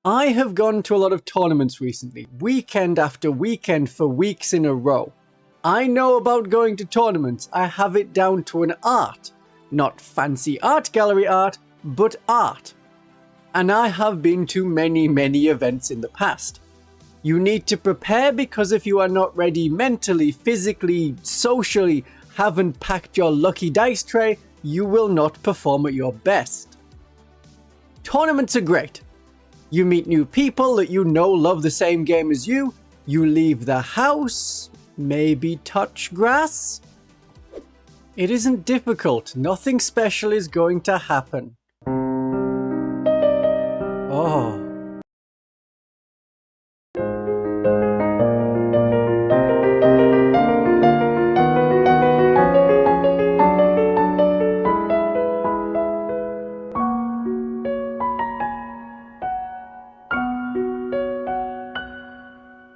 I have gone to a lot of tournaments recently, weekend after weekend for weeks in a row. I know about going to tournaments. I have it down to an art. Not fancy art gallery art, but art. And I have been to many, many events in the past. You need to prepare because if you are not ready mentally, physically, socially, haven't packed your lucky dice tray, you will not perform at your best. Tournaments are great. You meet new people that you know love the same game as you. You leave the house, maybe touch grass. It isn't difficult. Nothing special is going to happen. Oh.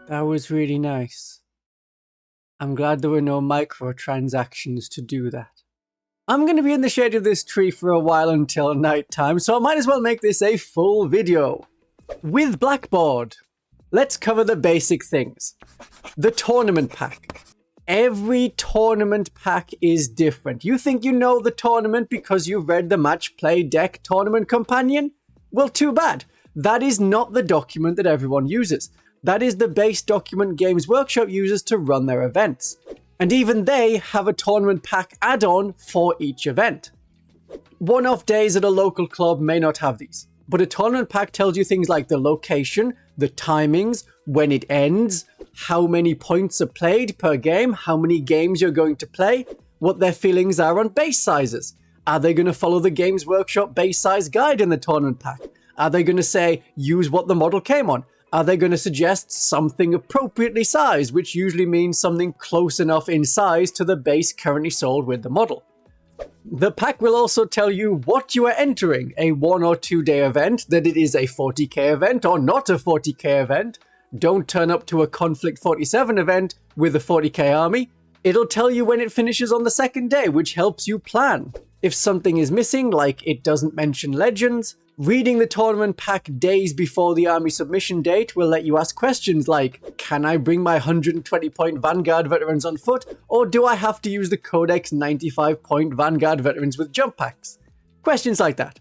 That was really nice. I'm glad there were no microtransactions to do that. I'm going to be in the shade of this tree for a while until night time, so I might as well make this a full video. With Blackboard, let's cover the basic things. The tournament pack. Every tournament pack is different. You think you know the tournament because you've read the Match Play Deck Tournament Companion? Well, too bad. That is not the document that everyone uses. That is the base document Games Workshop uses to run their events. And even they have a tournament pack add-on for each event. One-off days at a local club may not have these, but a tournament pack tells you things like the location, the timings, when it ends, how many points are played per game, how many games you're going to play, what their feelings are on base sizes. Are they going to follow the Games Workshop base size guide in the tournament pack? Are they going to say, use what the model came on? Are they going to suggest something appropriately sized, which usually means something close enough in size to the base currently sold with the model? The pack will also tell you what you are entering, a 1 or 2 day event, that it is a 40k event or not a 40k event. Don't turn up to a Conflict 47 event with a 40k army. It'll tell you when it finishes on the second day, which helps you plan. If something is missing, like it doesn't mention legends, reading the tournament pack days before the army submission date will let you ask questions like, can I bring my 120-point Vanguard veterans on foot, or do I have to use the Codex 95-point Vanguard veterans with jump packs? Questions like that.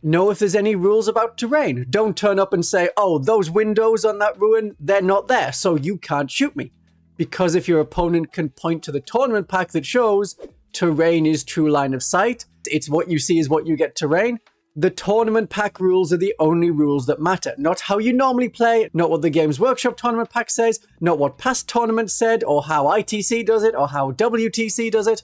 Know if there's any rules about terrain. Don't turn up and say, oh, those windows on that ruin, they're not there, so you can't shoot me. Because if your opponent can point to the tournament pack that shows terrain is true line of sight, it's what you see is what you get terrain, the tournament pack rules are the only rules that matter. Not how you normally play, not what the Games Workshop tournament pack says, not what past tournaments said, or how ITC does it, or how WTC does it.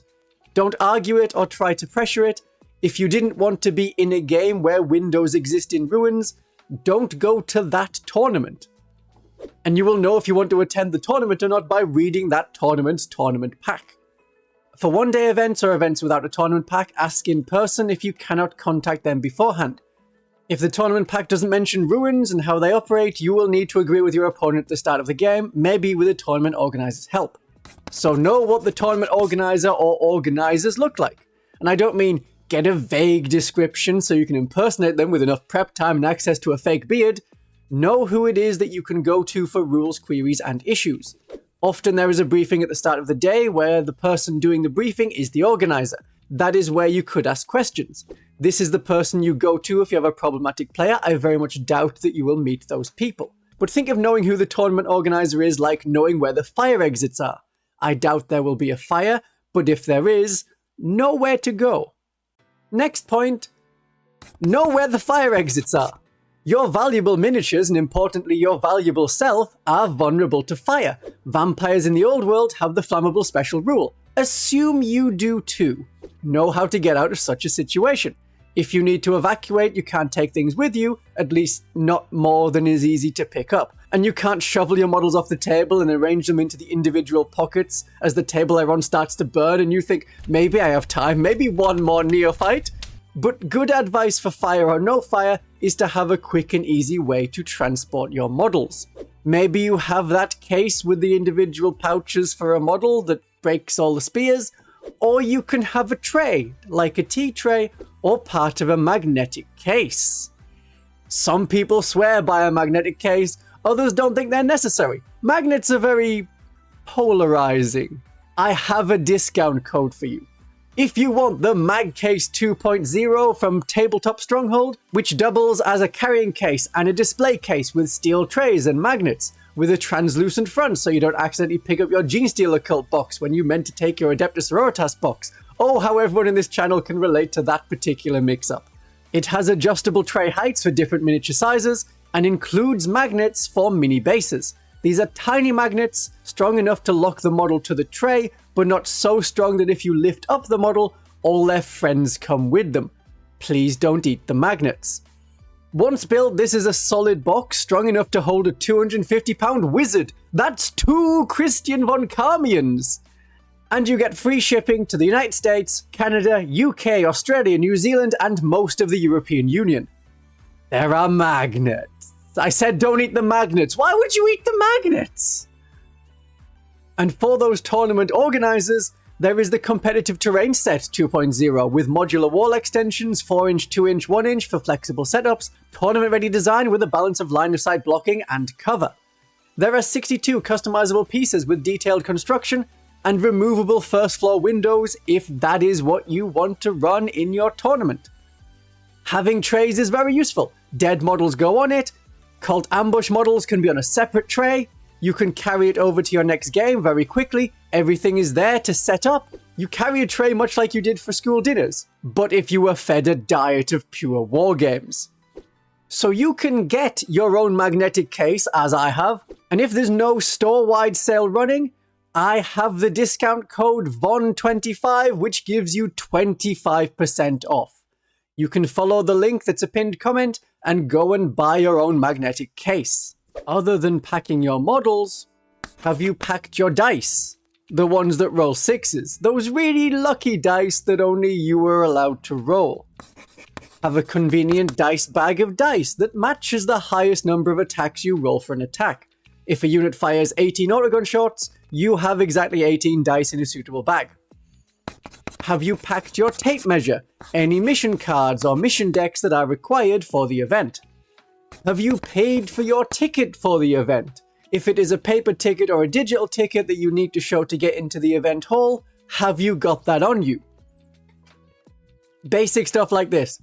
Don't argue it or try to pressure it. If you didn't want to be in a game where windows exist in ruins, don't go to that tournament. And you will know if you want to attend the tournament or not by reading that tournament's tournament pack. For one-day events or events without a tournament pack, ask in person if you cannot contact them beforehand. If the tournament pack doesn't mention ruins and how they operate, you will need to agree with your opponent at the start of the game, maybe with a tournament organizer's help. So know what the tournament organizer or organizers look like. And I don't mean get a vague description so you can impersonate them with enough prep time and access to a fake beard. Know who it is that you can go to for rules, queries, and issues. Often there is a briefing at the start of the day where the person doing the briefing is the organizer. That is where you could ask questions. This is the person you go to if you have a problematic player. I very much doubt that you will meet those people. But think of knowing who the tournament organizer is like knowing where the fire exits are. I doubt there will be a fire, but if there is, know where to go. Next point, know where the fire exits are. Your valuable miniatures, and importantly your valuable self, are vulnerable to fire. Vampires in the old world have the flammable special rule. Assume you do too. Know how to get out of such a situation. If you need to evacuate, you can't take things with you, at least not more than is easy to pick up. And you can't shovel your models off the table and arrange them into the individual pockets as the table they're on starts to burn and you think, maybe I have time, maybe one more neophyte. But good advice for fire or no fire is to have a quick and easy way to transport your models. Maybe you have that case with the individual pouches for a model that breaks all the spears, or you can have a tray, like a tea tray, or part of a magnetic case. Some people swear by a magnetic case, others don't think they're necessary. Magnets are very polarizing. I have a discount code for you. If you want the Mag Case 2.0 from Tabletop Stronghold, which doubles as a carrying case and a display case with steel trays and magnets, with a translucent front so you don't accidentally pick up your Genestealer Cult box when you meant to take your Adeptus Sororitas box. Oh, how everyone in this channel can relate to that particular mix-up. It has adjustable tray heights for different miniature sizes, and includes magnets for mini bases. These are tiny magnets, strong enough to lock the model to the tray, but not so strong that if you lift up the model, all their friends come with them. Please don't eat the magnets. Once built, this is a solid box strong enough to hold a 250-pound wizard. That's 2 Christian von Carmians! And you get free shipping to the United States, Canada, UK, Australia, New Zealand, and most of the European Union. There are magnets. I said don't eat the magnets. Why would you eat the magnets? And for those tournament organizers, there is the Competitive Terrain Set 2.0 with modular wall extensions, 4-inch, 2-inch, 1-inch for flexible setups, tournament-ready design with a balance of line-of-sight blocking and cover. There are 62 customizable pieces with detailed construction and removable first-floor windows if that is what you want to run in your tournament. Having trays is very useful. Dead models go on it, Cult Ambush models can be on a separate tray, you can carry it over to your next game very quickly, everything is there to set up. You carry a tray much like you did for school dinners, but if you were fed a diet of pure Wargames. So you can get your own magnetic case, as I have, and if there's no store-wide sale running, I have the discount code VON25, which gives you 25% off. You can follow the link that's a pinned comment and go and buy your own magnetic case. Other than packing your models, have you packed your dice? The ones that roll 6s, those really lucky dice that only you were allowed to roll. Have a convenient dice bag of dice that matches the highest number of attacks you roll for an attack. If a unit fires 18 autogun shots, you have exactly 18 dice in a suitable bag. Have you packed your tape measure, any mission cards or mission decks that are required for the event? Have you paid for your ticket for the event? If it is a paper ticket or a digital ticket that you need to show to get into the event hall, have you got that on you? Basic stuff like this.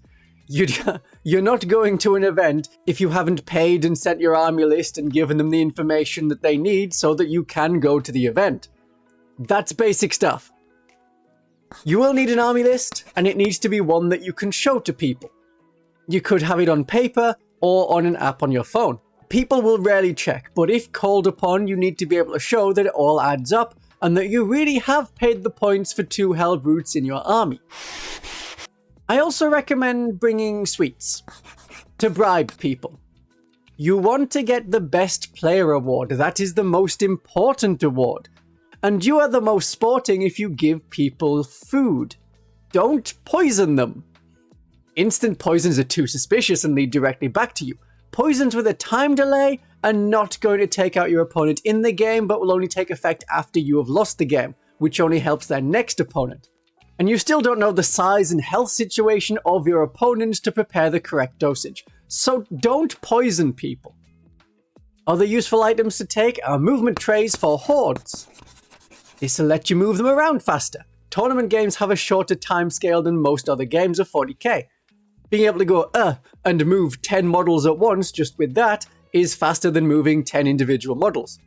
You're not going to an event if you haven't paid and sent your army list and given them the information that they need so that you can go to the event. That's basic stuff. You will need an army list, and it needs to be one that you can show to people. You could have it on paper or on an app on your phone. People will rarely check, but if called upon, you need to be able to show that it all adds up and that you really have paid the points for 2 held routes in your army. I also recommend bringing sweets to bribe people. You want to get the best player award. That is the most important award. And you are the most sporting if you give people food. Don't poison them. Instant poisons are too suspicious and lead directly back to you. Poisons with a time delay are not going to take out your opponent in the game, but will only take effect after you have lost the game, which only helps their next opponent. And you still don't know the size and health situation of your opponents to prepare the correct dosage. So don't poison people. Other useful items to take are movement trays for hordes. This will let you move them around faster. Tournament games have a shorter time scale than most other games of 40k. Being able to go and move 10 models at once just with that is faster than moving 10 individual models.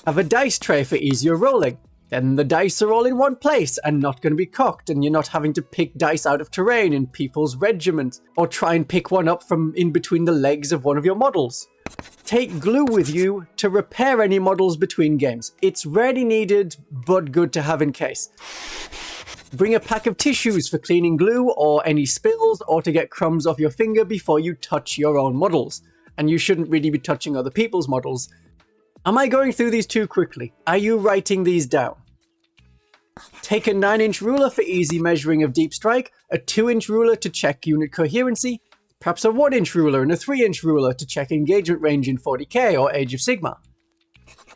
Have a dice tray for easier rolling. Then the dice are all in one place and not going to be cocked, and you're not having to pick dice out of terrain in people's regiments or try and pick one up from in between the legs of one of your models. Take glue with you to repair any models between games. It's rarely needed, but good to have in case. Bring a pack of tissues for cleaning glue or any spills, or to get crumbs off your finger before you touch your own models. And you shouldn't really be touching other people's models. Am I going through these too quickly? Are you writing these down? Take a 9-inch ruler for easy measuring of deep strike, a 2-inch ruler to check unit coherency, perhaps a 1-inch ruler and a 3-inch ruler to check engagement range in 40k or Age of Sigmar.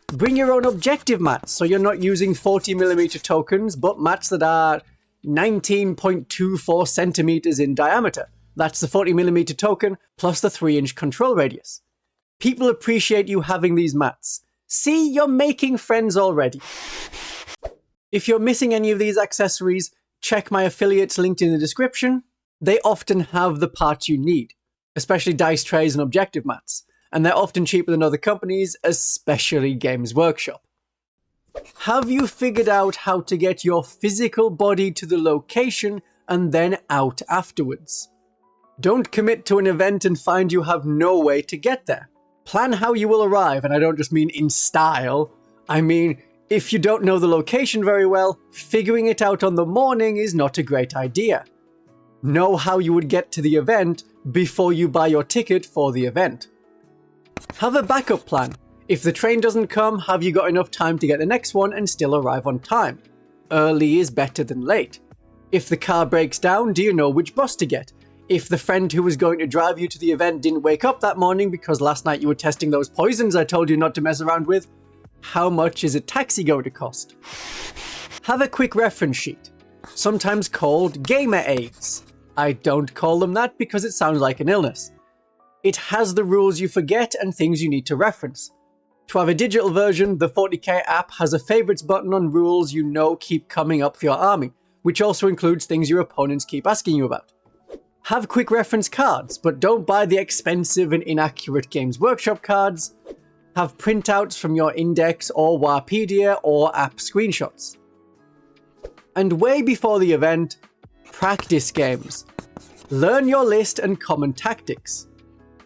Bring your own objective mats so you're not using 40mm tokens, but mats that are 19.24 centimeters in diameter. That's the 40mm token plus the 3-inch control radius. People appreciate you having these mats. See, you're making friends already. If you're missing any of these accessories, check my affiliates linked in the description. They often have the parts you need, especially dice trays and objective mats, and they're often cheaper than other companies, especially Games Workshop. Have you figured out how to get your physical body to the location and then out afterwards? Don't commit to an event and find you have no way to get there. Plan how you will arrive, and I don't just mean in style. I mean, if you don't know the location very well, figuring it out on the morning is not a great idea. Know how you would get to the event before you buy your ticket for the event. Have a backup plan. If the train doesn't come, have you got enough time to get the next one and still arrive on time? Early is better than late. If the car breaks down, do you know which bus to get? If the friend who was going to drive you to the event didn't wake up that morning because last night you were testing those poisons I told you not to mess around with, how much is a taxi going to cost? Have a quick reference sheet, sometimes called gamer aids. I don't call them that because it sounds like an illness. It has the rules you forget and things you need to reference. To have a digital version, the 40K app has a favorites button on rules you know keep coming up for your army, which also includes things your opponents keep asking you about. Have quick reference cards, but don't buy the expensive and inaccurate Games Workshop cards. Have printouts from your index or Warpedia or app screenshots. And way before the event, practice games. Learn your list and common tactics.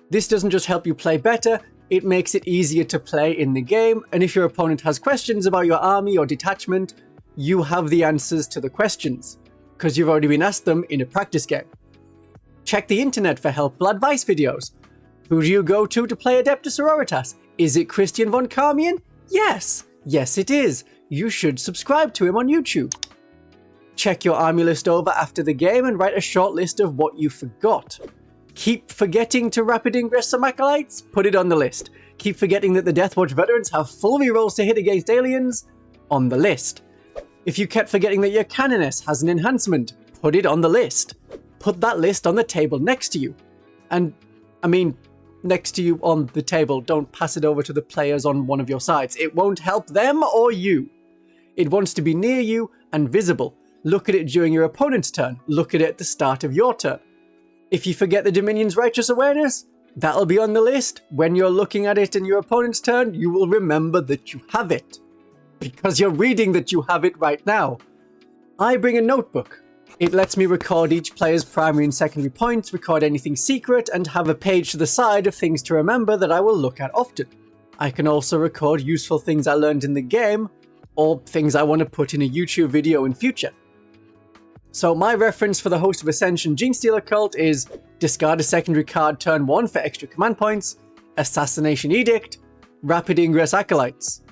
This doesn't just help you play better, it makes it easier to play in the game, and if your opponent has questions about your army or detachment, you have the answers to the questions, because you've already been asked them in a practice game. Check the internet for helpful advice videos. Who do you go to play Adeptus Sororitas? Is it Christian von Carmian? Yes! Yes it is! You should subscribe to him on YouTube. Check your army list over after the game and write a short list of what you forgot. Keep forgetting to rapid ingress some acolytes? Put it on the list. Keep forgetting that the Deathwatch veterans have full rerolls to hit against aliens? On the list. If you kept forgetting that your Canoness has an enhancement, put it on the list. Put that list on the table next to you. And, I mean, next to you on the table. Don't pass it over to the players on one of your sides. It won't help them or you. It wants to be near you and visible. Look at it during your opponent's turn. Look at it at the start of your turn. If you forget the Dominion's Righteous Awareness, that'll be on the list. When you're looking at it in your opponent's turn, you will remember that you have it. Because you're reading that you have it right now. I bring a notebook. It lets me record each player's primary and secondary points, record anything secret, and have a page to the side of things to remember that I will look at often. I can also record useful things I learned in the game, or things I want to put in a YouTube video in future. So my reference for the Host of Ascension Genestealer cult is discard a secondary card turn 1 for extra command points, Assassination Edict, Rapid Ingress Acolytes.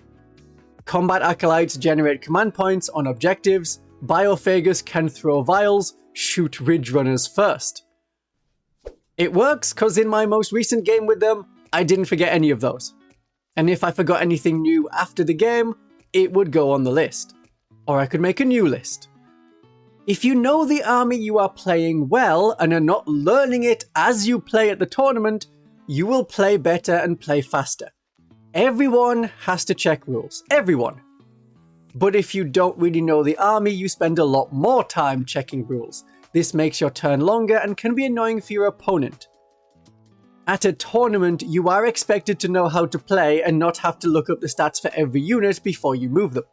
Combat Acolytes generate command points on objectives, Biophagus can throw vials, shoot Ridge Runners first. It works because in my most recent game with them, I didn't forget any of those. And if I forgot anything new after the game, it would go on the list. Or I could make a new list. If you know the army you are playing well and are not learning it as you play at the tournament, you will play better and play faster. Everyone has to check rules. Everyone. But if you don't really know the army, you spend a lot more time checking rules. This makes your turn longer and can be annoying for your opponent. At a tournament, you are expected to know how to play and not have to look up the stats for every unit before you move them.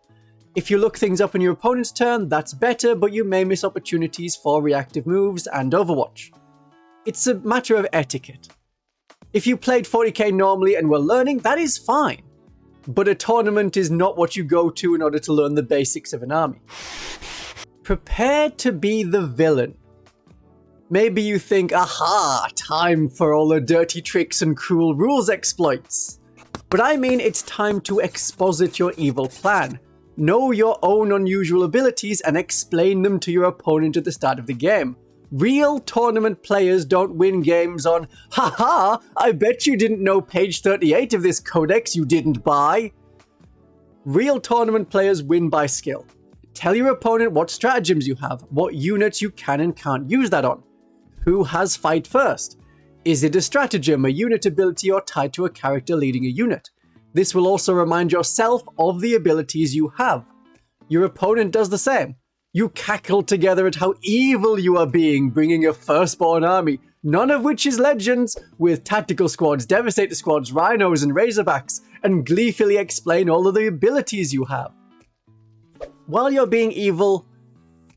If you look things up in your opponent's turn, that's better, but you may miss opportunities for reactive moves and Overwatch. It's a matter of etiquette. If you played 40k normally and were learning, that is fine. But a tournament is not what you go to in order to learn the basics of an army. Prepare to be the villain. Maybe you think, aha, time for all the dirty tricks and cruel rules exploits. But I mean it's time to exposit your evil plan. Know your own unusual abilities and explain them to your opponent at the start of the game. Real tournament players don't win games on, haha, I bet you didn't know page 38 of this codex you didn't buy. Real tournament players win by skill. Tell your opponent what stratagems you have, what units you can and can't use that on. Who has fight first? Is it a stratagem, a unit ability, or tied to a character leading a unit? This will also remind yourself of the abilities you have. Your opponent does the same. You cackle together at how evil you are being, bringing a firstborn army, none of which is legends, with tactical squads, devastator squads, rhinos, and razorbacks, and gleefully explain all of the abilities you have. While you're being evil,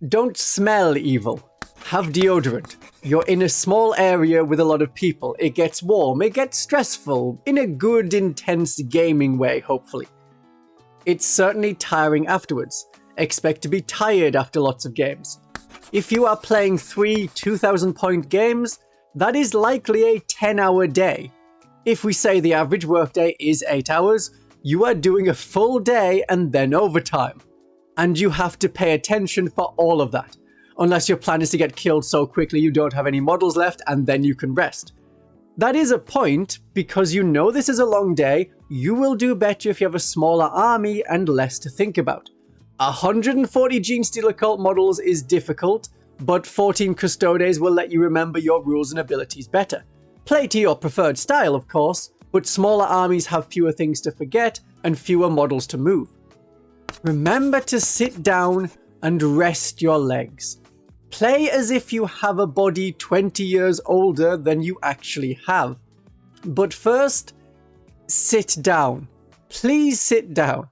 don't smell evil. Have deodorant. You're in a small area with a lot of people. It gets warm, it gets stressful, in a good, intense gaming way, hopefully. It's certainly tiring afterwards. Expect to be tired after lots of games. If you are playing 3 2,000-point games, that is likely a 10-hour day. If we say the average workday is 8 hours, you are doing a full day and then overtime. And you have to pay attention for all of that. Unless your plan is to get killed so quickly you don't have any models left and then you can rest. That is a point, because you know this is a long day, you will do better if you have a smaller army and less to think about. 140 Genestealer Cult models is difficult, but 14 Custodes will let you remember your rules and abilities better. Play to your preferred style, of course, but smaller armies have fewer things to forget and fewer models to move. Remember to sit down and rest your legs. Play as if you have a body 20 years older than you actually have. But first, sit down. Please sit down.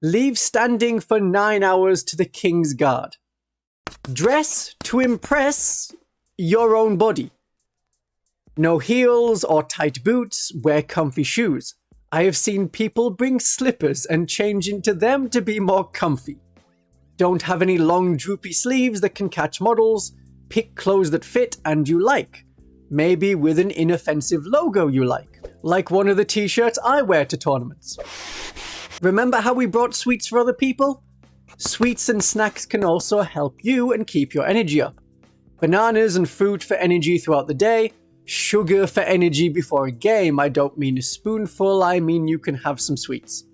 Leave standing for 9 hours to the King's Guard. Dress to impress your own body. No heels or tight boots, wear comfy shoes. I have seen people bring slippers and change into them to be more comfy. Don't have any long droopy sleeves that can catch models. Pick clothes that fit and you like. Maybe with an inoffensive logo you like one of the t-shirts I wear to tournaments. Remember how we brought sweets for other people? Sweets and snacks can also help you and keep your energy up. Bananas and fruit for energy throughout the day. Sugar for energy before a game. I don't mean a spoonful, I mean you can have some sweets.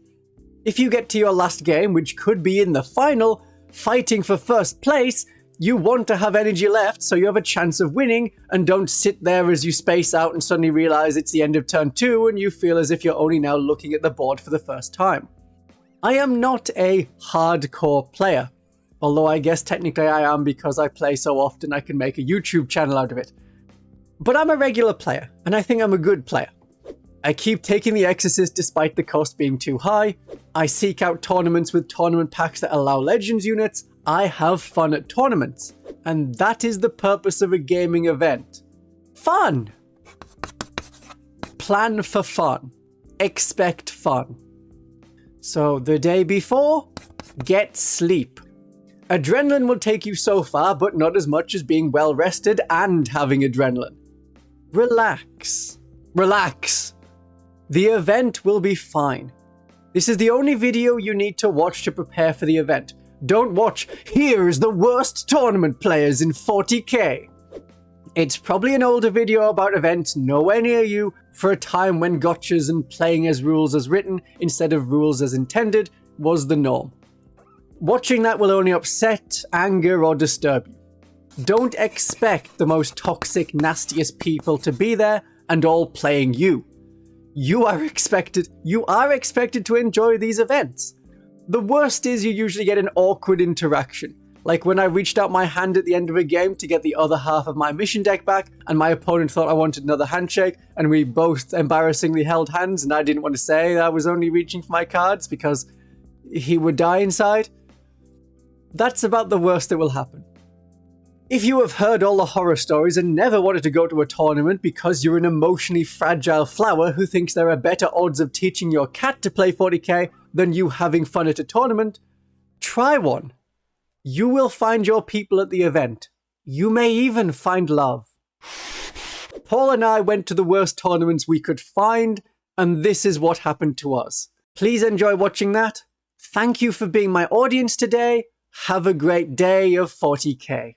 If you get to your last game, which could be in the final, fighting for first place, you want to have energy left so you have a chance of winning and don't sit there as you space out and suddenly realize it's the end of turn 2 and you feel as if you're only now looking at the board for the first time. I am not a hardcore player, although I guess technically I am because I play so often I can make a YouTube channel out of it. But I'm a regular player, and I think I'm a good player. I keep taking the Exorcist despite the cost being too high. I seek out tournaments with tournament packs that allow Legends units. I have fun at tournaments. And that is the purpose of a gaming event. Fun! Plan for fun. Expect fun. So the day before, get sleep. Adrenaline will take you so far, but not as much as being well rested and having adrenaline. Relax. Relax. The event will be fine. This is the only video you need to watch to prepare for the event. Don't watch, here's the worst tournament players in 40k. It's probably an older video about events nowhere near you for a time when gotchas and playing as rules as written instead of rules as intended was the norm. Watching that will only upset, anger, or disturb you. Don't expect the most toxic, nastiest people to be there and all playing you. You are expected to enjoy these events. The worst is you usually get an awkward interaction. Like when I reached out my hand at the end of a game to get the other half of my mission deck back, and my opponent thought I wanted another handshake, and we both embarrassingly held hands, and I didn't want to say I was only reaching for my cards because he would die inside. That's about the worst that will happen. If you have heard all the horror stories and never wanted to go to a tournament because you're an emotionally fragile flower who thinks there are better odds of teaching your cat to play 40k than you having fun at a tournament, try one. You will find your people at the event. You may even find love. Paul and I went to the worst tournaments we could find, and this is what happened to us. Please enjoy watching that. Thank you for being my audience today. Have a great day of 40k.